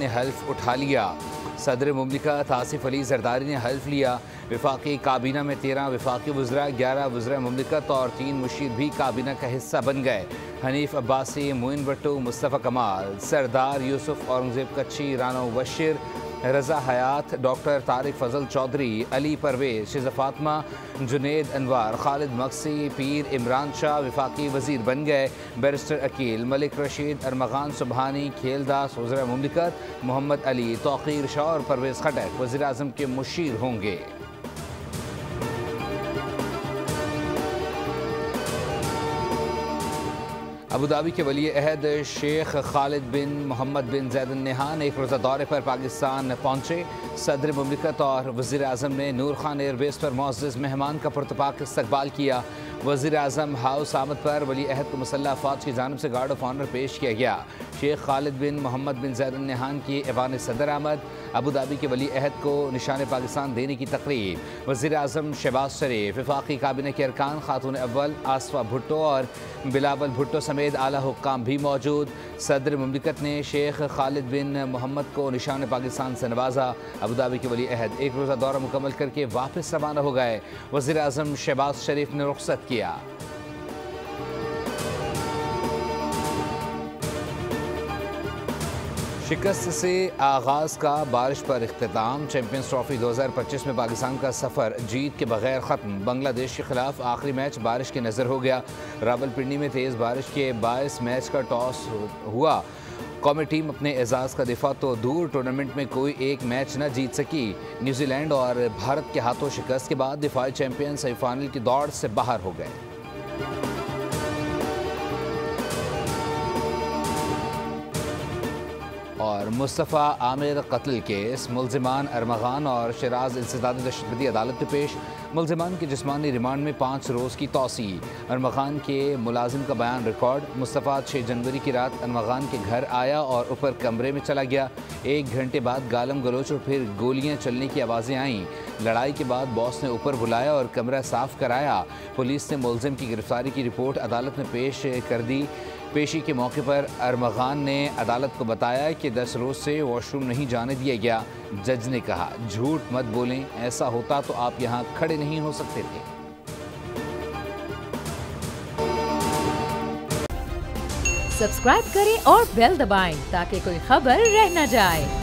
ने हल्फ उठा लिया। सदर मुमलिकत आसिफ अली जरदारी ने हल्फ लिया। वफाकी काबीना में 13 वफाकी वज़रा, 11 वज़रा मुमलिकत और 3 मुशीर भी काबीना का हिस्सा बन गए। हनीफ अब्बासी, मोइन भट्टो, मुस्तफ़ा कमाल, सरदार यूसुफ, औरंगज़ेब कच्ची, राना मुबश्शिर, रज़ा हयात, डॉक्टर तारिक फजल चौधरी, अली परवेज, शिज़ा फातिमा, जुनेद अनवार, खालिद मक्सी, पीर इमरान शाह वफाकी वज़ीर बन गए। बैरिस्टर अकील, मलिक रशीद, अरमगान सुबहानी, खेलदास वज़रा मुमलिकत, मोहम्मद अली, तौक़ीर शाह और परवेज़ खटक वज़ीर आज़म के मुशीर होंगे। अबूधाबी के वली अहद शेख खालिद बिन मोहम्मद बिन ज़ैद अल नहयान एक रोज़ा दौरे पर पाकिस्तान पहुँचे। सदर मुमलिकत और वज़ीर आज़म ने नूर खान एयरबेस पर मुअज़्ज़ज़ मेहमान का पुरतपाक इस्तकबाल किया। वज़ीर आज़म हाउस आमद पर वली अहद को मुसल्लह अफ़वाज की जानिब से गार्ड ऑफ ऑनर पेश किया गया। शेख खालिद बिन मोहम्मद बिन ज़ैद अल नहयान की ऐवान सदर आमद, अबूधाबी के वली अहद को निशान पाकिस्तान देने की तकरीब। वज़ीर आज़म शहबाज शरीफ, वफाकी काबीना के अरकान खातून अव्वल आसफा भुट्टो और बिलावल भुट्टो समेत आला हुक्काम भी मौजूद। सदर मुमलिकत ने शेख खालिद बिन मोहम्मद को निशान पाकिस्तान से नवाजा। अबूधाबी के वली अहद एक रोज़ा दौरा मुकम्मल करके वापस रवाना हो गए। वज़ीर आज़म शहबाज शरीफ ने रुख्सत किया। शिकस्त से आगाज़ का बारिश पर इख्तिताम। चैंपियंस ट्रॉफी 2025 में पाकिस्तान का सफ़र जीत के बगैर ख़त्म। बांग्लादेश के खिलाफ आखिरी मैच बारिश की नज़र हो गया। रावलपिंडी में तेज़ बारिश के बायस मैच का टॉस हुआ। कौमी टीम अपने एजाज़ का दिफा तो दूर, टूर्नामेंट में कोई एक मैच न जीत सकी। न्यूजीलैंड और भारत के हाथों शिकस्त के बाद दिफाई चैंपियन सेमीफाइनल की दौड़ से बाहर हो गए। और मुस्तफ़ा आमिर कत्ल केस, मुलजिमान अरमगान और शराज इंसदाद दहशतगर्दी अदालत में पेश। मुलजिमान के जिस्मानी रिमांड में 5 रोज़ की तौसी। अरमगान के मुलाजिम का बयान रिकॉर्ड। मुस्तफ़ा 6 जनवरी की रात अरमगान के घर आया और ऊपर कमरे में चला गया। 1 घंटे बाद गालम गलोच और फिर गोलियां चलने की आवाज़ें आईं। लड़ाई के बाद बॉस ने ऊपर बुलाया और कमरा साफ कराया। पुलिस ने मुलजिम की गिरफ्तारी की रिपोर्ट अदालत में पेश कर दी। पेशी के मौके पर अरमगान ने अदालत को बताया कि 10 रोज़ से वॉशरूम नहीं जाने दिया गया। जज ने कहा, झूठ मत बोलें, ऐसा होता तो आप यहाँ खड़े नहीं हो सकते थे। सब्सक्राइब करें और बेल दबाएं ताकि कोई खबर रह न जाए।